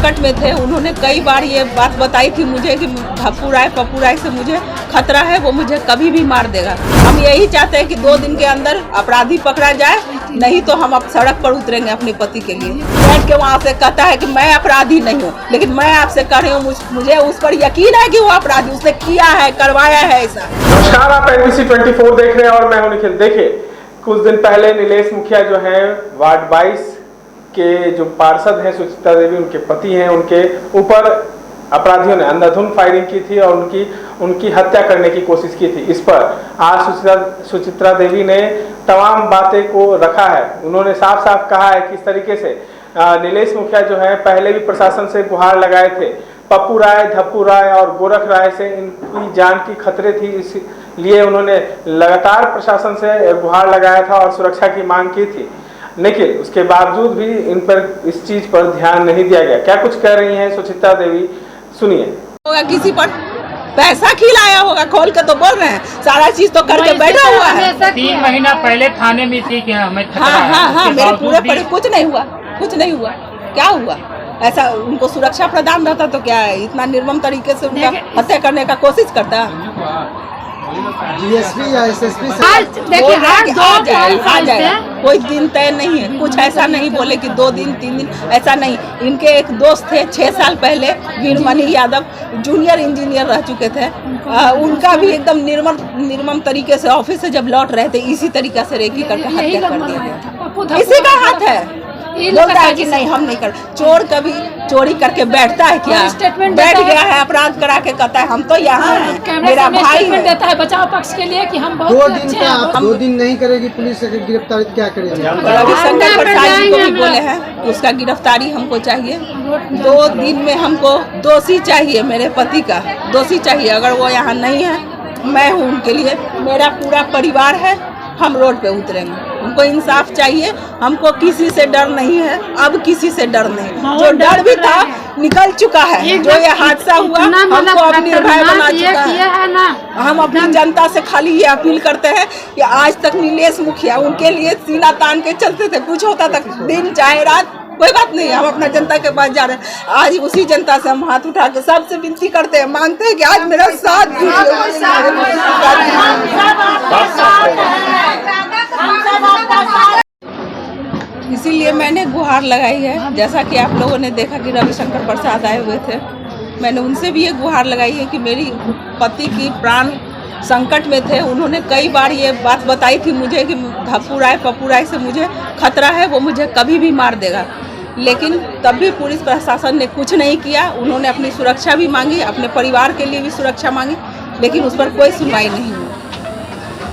संकट में थे। उन्होंने कई बार ये बात बताई थी मुझे कि पप्पू राय से मुझे खतरा है, वो मुझे कभी भी मार देगा। हम यही चाहते हैं कि 2 दिन के अंदर अपराधी पकड़ा जाए, नहीं तो हम अब सड़क पर उतरेंगे अपने पति के लिए। बैठ के वहाँ से कहता है कि मैं अपराधी नहीं हूँ, लेकिन मैं आपसे कह रही हूँ मुझे उस पर यकीन है कि वो अपराधी, उसने किया है, करवाया है ऐसा। नमस्कार, आप NBC 24 देख रहे हैं और मैं हूं निखिल। देखिए, कुछ दिन पहले नीलेश मुखिया जो हैं वार्ड 22 के जो पार्षद हैं सुचित्रा देवी, उनके पति हैं, उनके ऊपर अपराधियों ने अंधाधुंध फायरिंग की थी और उनकी हत्या करने की कोशिश की थी। इस पर आज सुचित्रा देवी ने तमाम बातें को रखा है। उन्होंने साफ साफ कहा है कि इस तरीके से नीलेश मुखिया जो है पहले भी प्रशासन से गुहार लगाए थे। पप्पू राय, धप्पू राय और गोरख राय से इनकी जान की खतरे थी, इसलिए उन्होंने लगातार प्रशासन से गुहार लगाया था और सुरक्षा की मांग की थी, लेकिन उसके बावजूद भी इन पर इस चीज पर ध्यान नहीं दिया गया। क्या कुछ कह रही हैं सुचित्रा देवी, सुनिए। होगा किसी पर पैसा खिलाया होगा, खोल के तो बोल रहे हैं, सारा चीज तो करके बैठा हुआ है। 3 महीना पहले थाने में थी कि हमें हाँ, मेरे पूरे पर कुछ नहीं हुआ। क्या हुआ? ऐसा उनको सुरक्षा प्रदान रहता तो क्या है, इतना निर्मम तरीके से उनका हत्या करने का कोशिश करता। DSP या SSP आ जाएगा, कोई दिन तय नहीं है। कुछ ऐसा नहीं बोले कि 2 दिन 3 दिन, ऐसा नहीं। इनके एक दोस्त थे 6 साल पहले, वीरमणि यादव, जूनियर इंजीनियर रह चुके थे। उनका भी एकदम निर्मम तरीके से ऑफिस से जब लौट रहे थे, इसी तरीके से रेकी करके हत्या कर दिया गया। इसी का हाथ है। बोलता है कि नहीं हम नहीं कर। चोर कभी चोरी करके बैठता है क्या? बैठ गया है, अपराध करा के कहता है हम तो यहाँ हैं, मेरा भाई है। देता है बचाव पक्ष के लिए कि हम 2 दिन का आप 2 दिन नहीं करेगी पुलिस से गिरफ्तारी, क्या करेंगे? रविशंकर प्रसाद जी को भी बोले हैं उसका गिरफ्तारी हमको चाहिए। 2 दिन में हमको दोषी चाहिए, मेरे पति का दोषी चाहिए। अगर वो यहाँ नहीं है, मैं हूँ उनके लिए, मेरा पूरा परिवार है, हम रोड पे उतरेंगे। हमको इंसाफ चाहिए, हमको किसी से डर नहीं है, अब किसी से डर नहीं। जो डर भी था निकल चुका है। जो ये हादसा हुआ हमको अब निर्भय बना चुका है। हम अपनी जनता से खाली ये अपील करते हैं कि आज तक नीलेश मुखिया उनके लिए सीना तान के चलते थे, कुछ होता था दिन चाहे रात, कोई बात नहीं, हम अपना जनता के पास जा रहे हैं। आज उसी जनता से हम हाथ उठा के सबसे विनती करते हैं, मांगते हैं कि आज मेरा साथ इसीलिए मैंने गुहार लगाई है। जैसा कि आप लोगों ने देखा कि रविशंकर प्रसाद आए हुए थे, मैंने उनसे भी ये गुहार लगाई है कि मेरी पति की प्राण संकट में थे। उन्होंने कई बार ये बात बताई थी मुझे कि पप्पू राय से मुझे खतरा है, वो मुझे कभी भी मार देगा, लेकिन तब भी पुलिस प्रशासन ने कुछ नहीं किया। उन्होंने अपनी सुरक्षा भी मांगी, अपने परिवार के लिए भी सुरक्षा मांगी, लेकिन उस पर कोई सुनवाई नहीं हुई।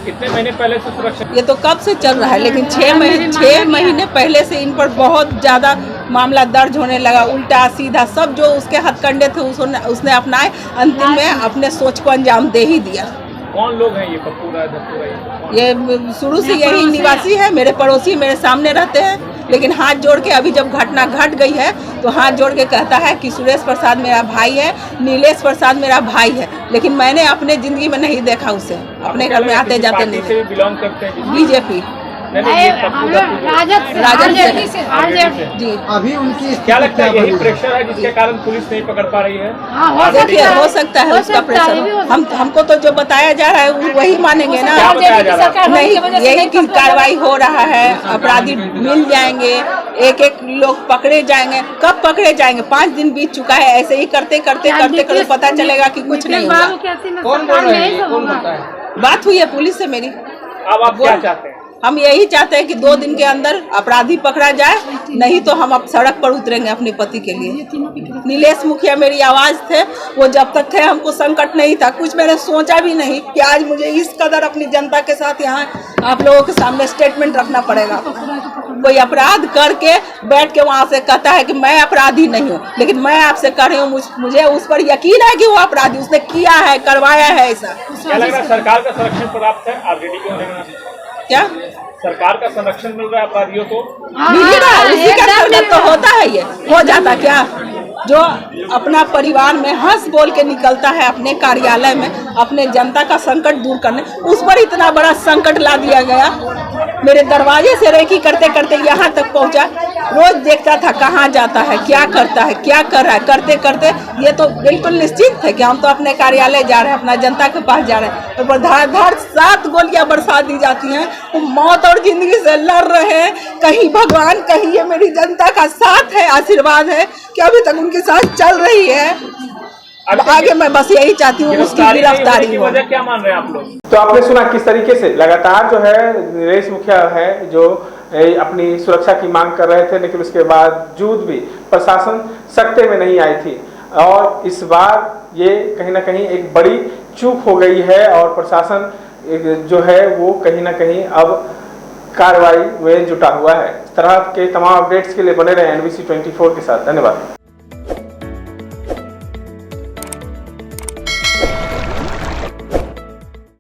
कितने महीने पहले से सुरक्षा? ये तो कब से चल रहा है, लेकिन 6 महीने पहले से इन पर बहुत ज़्यादा मामला दर्ज होने लगा। उल्टा सीधा सब जो उसके हथकंडे थे उसने अपनाए, अंतिम में अपने सोच को अंजाम दे ही दिया। कौन लोग हैं ये पप्पू राय, धप्पू राय? ये शुरू से यही निवासी है, मेरे पड़ोसी, मेरे सामने रहते हैं। लेकिन हाथ जोड़ के अभी जब घटना घट गई है तो हाथ जोड़ के कहता है कि सुरेश प्रसाद मेरा भाई है, नीलेश प्रसाद मेरा भाई है, लेकिन मैंने अपने जिंदगी में नहीं देखा उसे, अपने घर में आते जाते नहीं। बिलोंग करते हैं बीजेपी राजद जी। अभी उनकी क्या लगता है यही प्रेशर है जिसके कारण पुलिस नहीं पकड़ पा रही है? देखिए, हो सकता है उसका प्रेशर। हमको तो जो बताया जा रहा है वही मानेंगे ना। नहीं, यही की कार्रवाई हो रहा है, अपराधी मिल जाएंगे, एक लोग पकड़े जाएंगे। कब पकड़े जाएंगे? 5 दिन बीत चुका है। ऐसे ही करते पता चलेगा कि कुछ नहीं हुआ। कौन बोल रहे हैं? कौन बोलता है? बात हुई है पुलिस से मेरी। अब आप क्या चाहते हैं? हम यही चाहते हैं कि 2 दिन के अंदर अपराधी पकड़ा जाए, नहीं तो हम अब सड़क पर उतरेंगे अपने पति के लिए। नीलेश मुखिया मेरी आवाज थे, वो जब तक थे हमको संकट नहीं था, कुछ मैंने सोचा भी नहीं कि आज मुझे इस कदर अपनी जनता के साथ यहाँ आप लोगों के सामने स्टेटमेंट रखना पड़ेगा। कोई अपराध करके बैठ के वहाँ से कहता है कि मैं अपराधी नहीं हूँ, लेकिन मैं आपसे कह रही हूँ मुझे उस पर यकीन है कि वो अपराधी, उसने किया है, करवाया है ऐसा। क्या लग रहा है सरकार का संरक्षण प्राप्त है ऑलरेडी? क्या सरकार का संरक्षण मिल रहा है अपराधियों को? मिल रहा है, उसी का संरक्षण तो होता है। ये हो जाता क्या, जो अपना परिवार में हंस बोल के निकलता है अपने कार्यालय में अपने जनता का संकट दूर करने, उस पर इतना बड़ा संकट ला दिया गया। मेरे दरवाजे से रेकी करते करते यहाँ तक पहुँचा। रोज देखता था कहाँ जाता है, क्या करता है, क्या कर रहा है। करते करते ये तो बिल्कुल निश्चित है कि हम तो अपने कार्यालय जा रहे हैं, अपना जनता के पास जा रहे हैं। तो धड़ाधड़ 7 गोलियां बरसा दी जाती हैं। वो मौत और जिंदगी से लड़ रहे हैं। कहीं भगवान, कहीं ये मेरी जनता का साथ है, आशीर्वाद है कि अभी तक उनके साथ चल रही है। अब आगे मैं बस यही चाहती हूँ उसकी गिरफ्तारी हो। क्या मान रहे हैं आप लोग? तो आपने सुना किस तरीके से लगातार जो है नीलेश मुखिया है जो अपनी सुरक्षा की मांग कर रहे थे, लेकिन उसके बावजूद भी प्रशासन सख्ते में नहीं आई थी। और इस बार ये कहीं ना कहीं एक बड़ी चूक हो गई है और प्रशासन जो है वो कहीं ना कहीं अब कार्रवाई में जुटा हुआ है। इस तरह के तमाम अपडेट्स के लिए बने रहे NBC 24 के साथ। धन्यवाद।